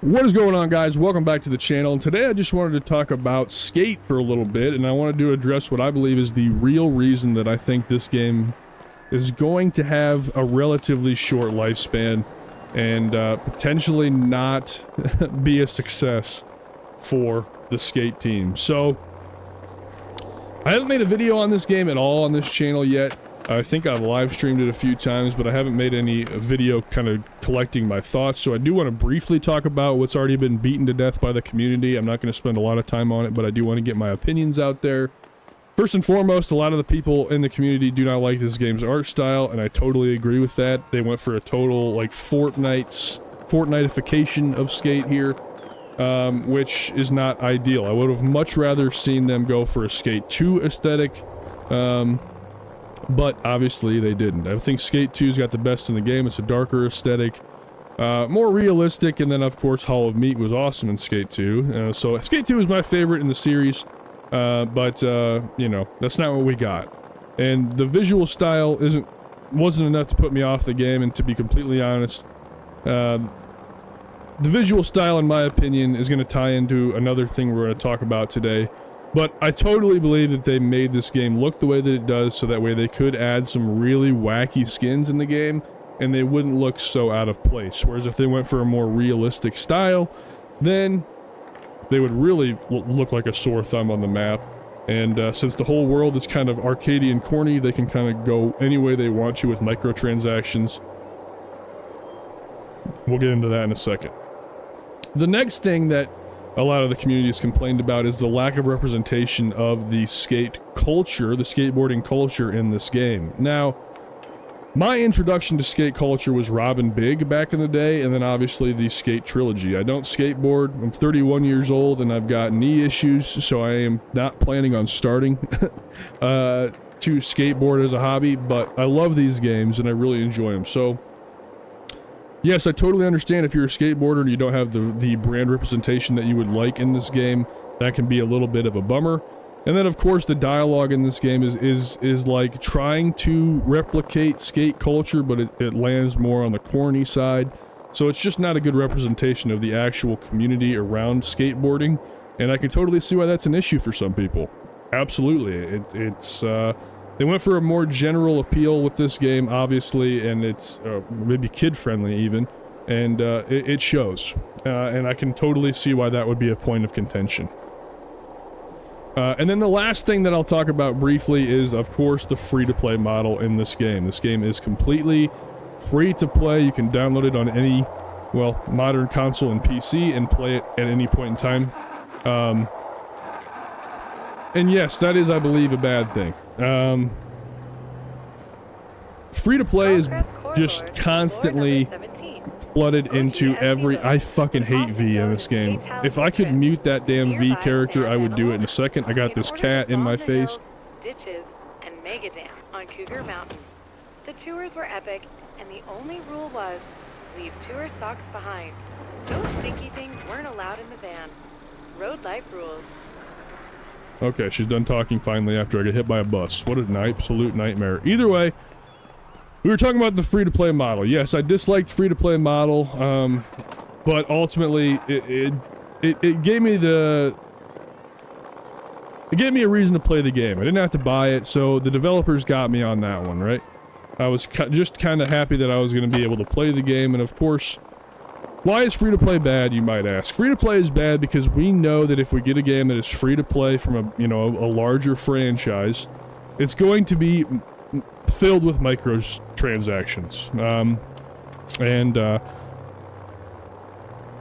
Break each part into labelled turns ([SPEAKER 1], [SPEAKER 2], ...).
[SPEAKER 1] What is going on, guys? Welcome back to the channel, and today I just wanted to talk about Skate for a little bit, and I wanted to address what I believe is the real reason that I think this game is going to have a relatively short lifespan and potentially not be a success for the Skate team. So, I haven't made a video on this game at all on this channel yet. I think I've live streamed it a few times, but I haven't made any video kind of collecting my thoughts, so I do want to briefly talk about what's already been beaten to death by the community. I'm not going to spend a lot of time on it, but I do want to get my opinions out there. First and foremost, a lot of the people in the community do not like this game's art style, and I totally agree with that. They went for a total, like, Fortnite-ification of Skate here, which is not ideal. I would have much rather seen them go for a Skate 2 aesthetic, but obviously they didn't. I think Skate 2's got the best in the game. It's a darker aesthetic, more realistic, and then of course Hall of Meat was awesome in Skate 2. So Skate 2 is my favorite in the series, but you know, that's not what we got. And the visual style wasn't enough to put me off the game, and to be completely honest, the visual style, in my opinion, is going to tie into another thing we're going to talk about today. But I totally believe that they made this game look the way that it does, so that way they could add some really wacky skins in the game, and they wouldn't look so out of place. Whereas if they went for a more realistic style, then they would really look like a sore thumb on the map. And since the whole world is kind of arcadey and corny, they can kind of go any way they want to with microtransactions. We'll get into that in a second. The next thing that a lot of the community has complained about is the lack of representation of the skate culture, the skateboarding culture in this game. Now, my introduction to skate culture was Robin Big back in the day, and then obviously the Skate trilogy. I don't skateboard. I'm 31 years old and I've got knee issues, so I am not planning on starting to skateboard as a hobby, but I love these games and I really enjoy them. So yes, I totally understand if you're a skateboarder and you don't have the brand representation that you would like in this game. That can be a little bit of a bummer. And then, of course, the dialogue in this game is like trying to replicate skate culture, but it lands more on the corny side. So it's just not a good representation of the actual community around skateboarding. And I can totally see why that's an issue for some people. Absolutely. They went for a more general appeal with this game, obviously, and it's maybe kid-friendly even, and it shows. And I can totally see why that would be a point of contention. And then the last thing that I'll talk about briefly is, of course, the free-to-play model in this game. This game is completely free to play. You can download it on any, well, modern console and PC and play it at any point in time. And yes, that is, I believe, a bad thing. Free-to-play is just constantly flooded into every... I fucking hate V in this game. If I could mute that damn V character, I would do it in a second. I got this cat in my face.
[SPEAKER 2] Ditches and Mega Dam on Cougar Mountain. The tours were epic, and the only rule was leave tour socks behind. Those stinky things weren't allowed in the van. Road life rules.
[SPEAKER 1] Okay, she's done talking finally after I get hit by a bus. What an absolute nightmare. Either way, we were talking about the free-to-play model. Yes, I disliked free-to-play model, but ultimately, it gave me a reason to play the game. I didn't have to buy it, so the developers got me on that one, right? I was just kind of happy that I was going to be able to play the game, and of course, why is free-to-play bad, you might ask? Free-to-play is bad because we know that if we get a game that is free-to-play from a larger franchise, it's going to be filled with microtransactions.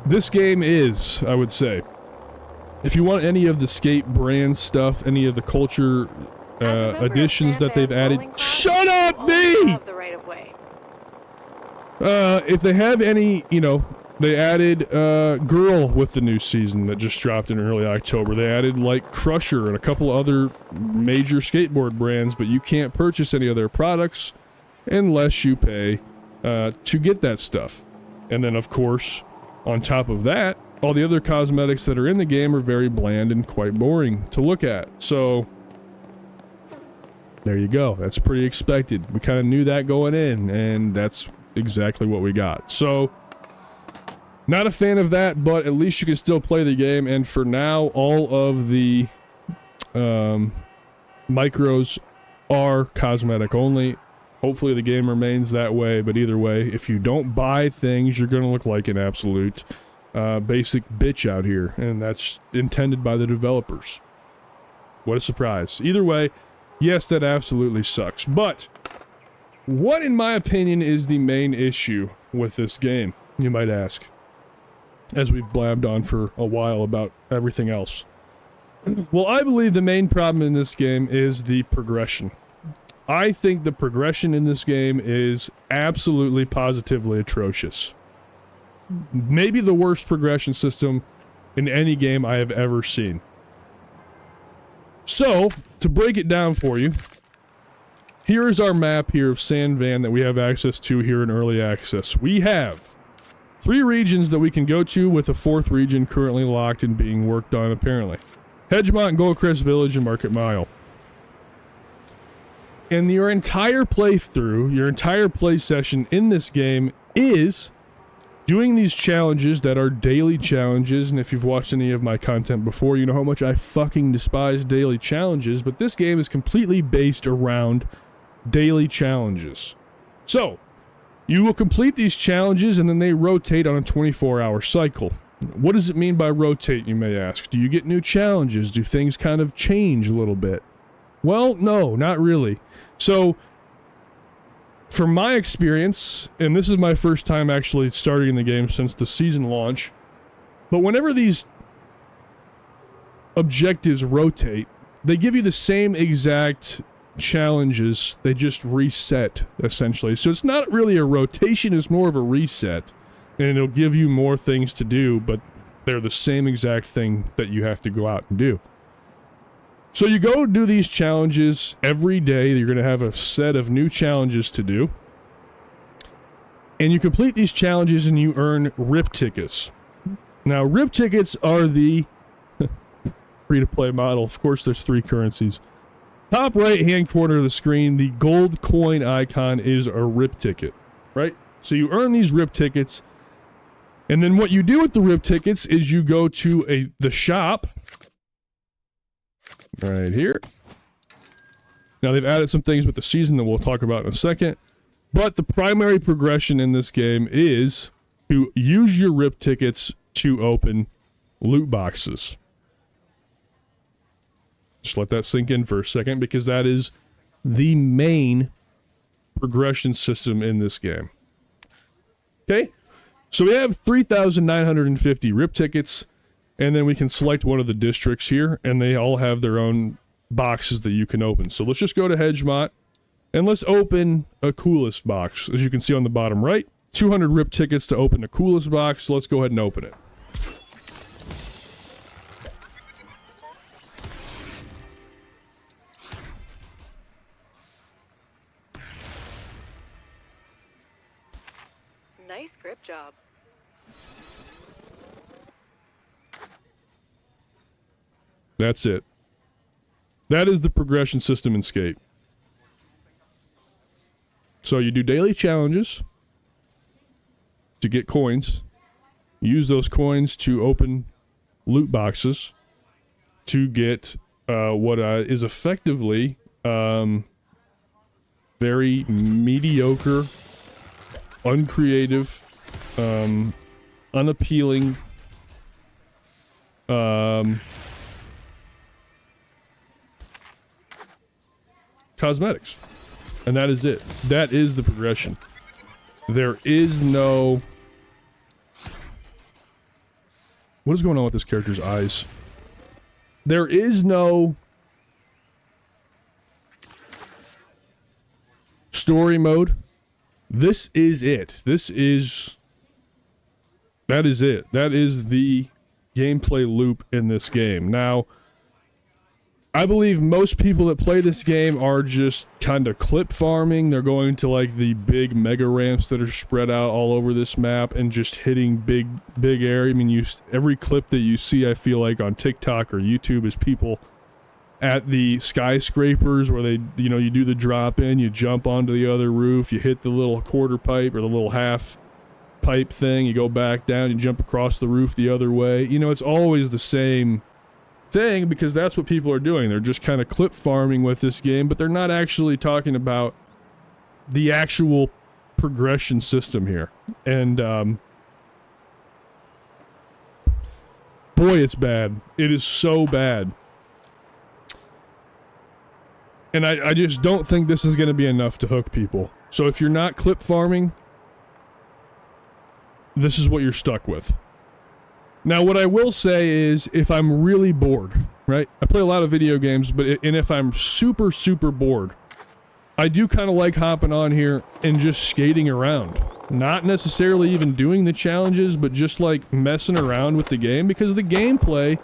[SPEAKER 1] This game is, I would say, if you want any of the Skate brand stuff, any of the culture additions that they've added... Shut up, V! If they have any, they added Girl with the new season that just dropped in early October. They added, like, Crusher and a couple other major skateboard brands, but you can't purchase any of their products unless you pay to get that stuff. And then, of course, on top of that, all the other cosmetics that are in the game are very bland and quite boring to look at. So, there you go. That's pretty expected. We kind of knew that going in, and that's exactly what we got. So, Not a fan of that, but at least you can still play the game, and for now, all of the micros are cosmetic only. Hopefully the game remains that way, but either way, if you don't buy things, you're gonna look like an absolute basic bitch out here, and that's intended by the developers. What a surprise. Either way, yes, that absolutely sucks, but what, in my opinion, is the main issue with this game, you might ask, as we've blabbed on for a while about everything else? Well, I believe the main problem in this game is the progression. I think the progression in this game is absolutely positively atrocious. Maybe the worst progression system in any game I have ever seen. So, to break it down for you, here is our map here of Sand Van that we have access to here in Early Access. We have 3 regions that we can go to, with a 4th region currently locked and being worked on, apparently. Hedgemont, Goldcrest Village, and Market Mile. And your entire playthrough, your entire play session in this game is doing these challenges that are daily challenges. And if you've watched any of my content before, you know how much I fucking despise daily challenges, but this game is completely based around daily challenges. So, you will complete these challenges and then they rotate on a 24-hour cycle. What does it mean by rotate, you may ask? Do you get new challenges? Do things kind of change a little bit? Well, no, not really. So, from my experience, and this is my first time actually starting in the game since the season launch, but whenever these objectives rotate, they give you the same exact challenges, they just reset, essentially. So it's not really a rotation, it's more of a reset, and it'll give you more things to do, but they're the same exact thing that you have to go out and do. So you go do these challenges every day. You're going to have a set of new challenges to do. And you complete these challenges and you earn RIP tickets. Now, RIP tickets are the free-to-play model. Of course, there's 3 currencies. Top right-hand corner of the screen, the gold coin icon is a RIP ticket, right? So you earn these RIP tickets. And then what you do with the RIP tickets is you go to the shop right here. Now they've added some things with the season that we'll talk about in a second, but the primary progression in this game is to use your RIP tickets to open loot boxes. Just let that sink in for a second, because that is the main progression system in this game. Okay, so we have 3,950 RIP tickets. And then we can select one of the districts here, and they all have their own boxes that you can open. So let's just go to Hedgemont, and let's open a coolest box. As you can see on the bottom right, 200 RIP tickets to open the coolest box. So let's go ahead and open it.
[SPEAKER 2] Nice grip job.
[SPEAKER 1] That's it. That is the progression system in Skate. So you do daily challenges to get coins. Use those coins to open loot boxes to get what is effectively very mediocre, uncreative, unappealing cosmetics. And that is it. That is the progression. There is no... What is going on with this character's eyes? There is no story mode. This is it. That is it. That is the gameplay loop in this game. Now, I believe most people that play this game are just kind of clip farming. They're going to like the big mega ramps that are spread out all over this map and just hitting big area. I mean, every clip that you see, I feel like on TikTok or YouTube, is people at the skyscrapers where they, you do the drop in, you jump onto the other roof, you hit the little quarter pipe or the little half pipe thing. You go back down, you jump across the roof the other way. You know, it's always the same thing because that's what people are doing. They're just kind of clip farming with this game, but they're not actually talking about the actual progression system here. And boy, it's bad. It is so bad. And I just don't think this is going to be enough to hook people. So if you're not clip farming, this is what you're stuck with. Now, what I will say is, if I'm really bored, right? I play a lot of video games, and if I'm super, super bored, I do kind of like hopping on here and just skating around. Not necessarily even doing the challenges, but just like messing around with the game, because the gameplay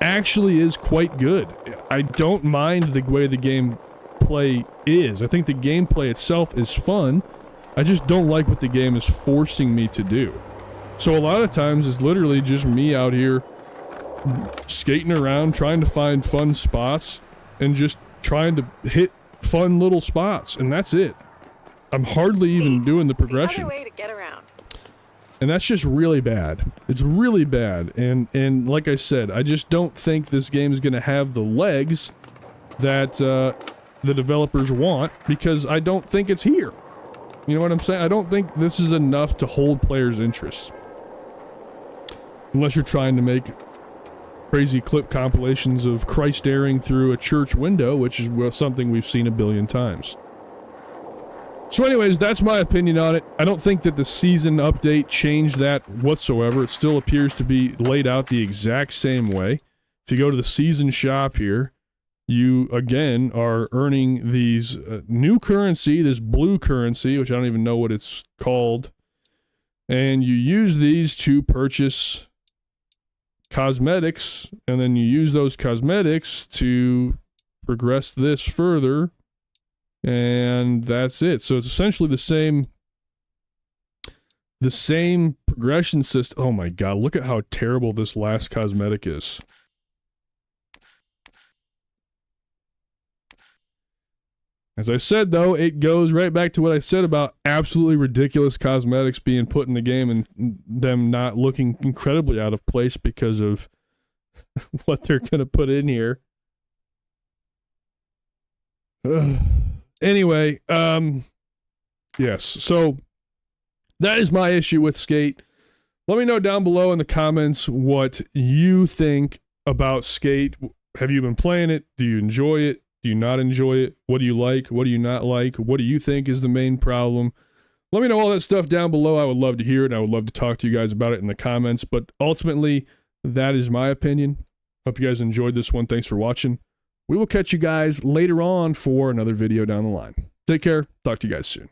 [SPEAKER 1] actually is quite good. I don't mind the way the gameplay is. I think the gameplay itself is fun. I just don't like what the game is forcing me to do. So a lot of times it's literally just me out here skating around, trying to find fun spots, and just trying to hit fun little spots, and that's it. I'm hardly even doing the progression.
[SPEAKER 2] Another way to get around.
[SPEAKER 1] And that's just really bad. It's really bad. And like I said, I just don't think this game is going to have the legs that the developers want, because I don't think it's here. You know what I'm saying? I don't think this is enough to hold players' interest. Unless you're trying to make crazy clip compilations of Christ staring through a church window, which is something we've seen a billion times. So anyways, that's my opinion on it. I don't think that the season update changed that whatsoever. It still appears to be laid out the exact same way. If you go to the season shop here, you again are earning these new currency, this blue currency, which I don't even know what it's called. And you use these to purchase cosmetics, and then you use those cosmetics to progress this further. And that's it. So it's essentially the same progression system. Oh my god, look at how terrible this last cosmetic is. As I said, though, it goes right back to what I said about absolutely ridiculous cosmetics being put in the game and them not looking incredibly out of place because of what they're going to put in here. Anyway, yes, so that is my issue with Skate. Let me know down below in the comments what you think about Skate. Have you been playing it? Do you enjoy it? Do you not enjoy it? What do you like? What do you not like? What do you think is the main problem? Let me know all that stuff down below. I would love to hear it, and I would love to talk to you guys about it in the comments, but ultimately, that is my opinion. Hope you guys enjoyed this one. Thanks for watching. We will catch you guys later on for another video down the line. Take care. Talk to you guys soon.